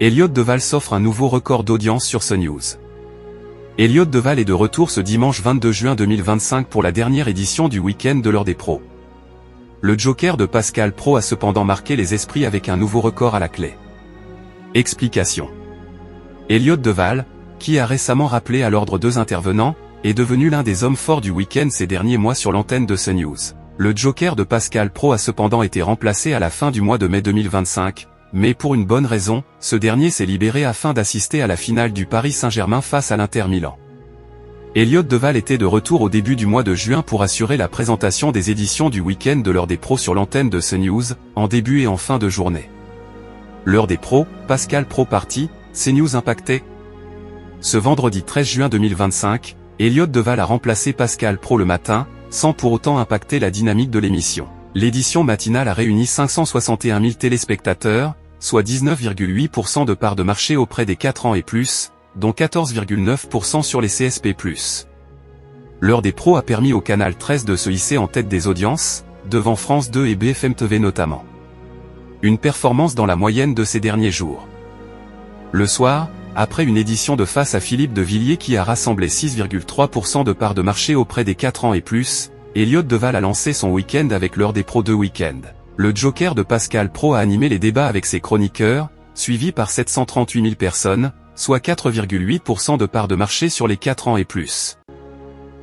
Elliott Deval s'offre un nouveau record d'audience sur CNews. Elliott Deval est de retour ce dimanche 22 juin 2025 pour la dernière édition du week-end de l'heure des pros. Le Joker de Pascal Praud a cependant marqué les esprits avec un nouveau record à la clé. Explication. Elliott Deval, qui a récemment rappelé à l'ordre 2 intervenants, est devenu l'un des hommes forts du week-end ces derniers mois sur l'antenne de CNews. Le Joker de Pascal Praud a cependant été remplacé à la fin du mois de mai 2025, mais pour une bonne raison, ce dernier s'est libéré afin d'assister à la finale du Paris Saint-Germain face à l'Inter Milan. Elliott Deval était de retour au début du mois de juin pour assurer la présentation des éditions du week-end de l'heure des pros sur l'antenne de CNews, en début et en fin de journée. L'heure des pros, Pascal Praud parti, CNews impacté. Ce vendredi 13 juin 2025, Elliott Deval a remplacé Pascal Praud le matin, sans pour autant impacter la dynamique de l'émission. L'édition matinale a réuni 561 000 téléspectateurs, soit 19,8% de part de marché auprès des 4 ans et plus, dont 14,9% sur les CSP+. L'heure des pros a permis au Canal 13 de se hisser en tête des audiences, devant France 2 et BFM TV notamment. Une performance dans la moyenne de ces derniers jours. Le soir, après une édition de Face à Philippe de Villiers qui a rassemblé 6,3% de part de marché auprès des 4 ans et plus, Elliott Deval a lancé son week-end avec l'heure des pros 2 week-end. Le Joker de Pascal Praud a animé les débats avec ses chroniqueurs, suivi par 738 000 personnes, soit 4,8% de part de marché sur les 4 ans et plus.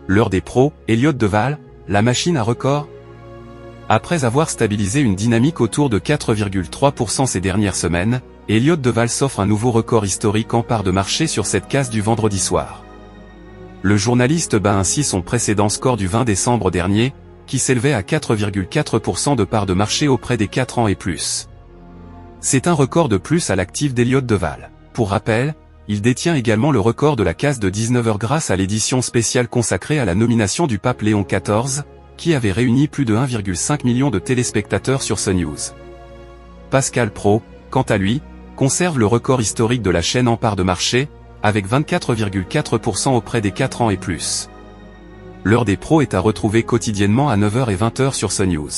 L'heure des pros, Elliott Deval, la machine à record. Après avoir stabilisé une dynamique autour de 4,3% ces dernières semaines, Elliott Deval s'offre un nouveau record historique en part de marché sur cette case du vendredi soir. Le journaliste bat ainsi son précédent score du 20 décembre dernier, qui s'élevait à 4,4% de part de marché auprès des 4 ans et plus. C'est un record de plus à l'actif d'Elliott Deval. Pour rappel, il détient également le record de la case de 19h grâce à l'édition spéciale consacrée à la nomination du pape Léon XIV, qui avait réuni plus de 1,5 million de téléspectateurs sur CNews. Pascal Praud, quant à lui, conserve le record historique de la chaîne en part de marché, avec 24,4% auprès des 4 ans et plus. L'heure des pros est à retrouver quotidiennement à 9h et 20h sur CNews.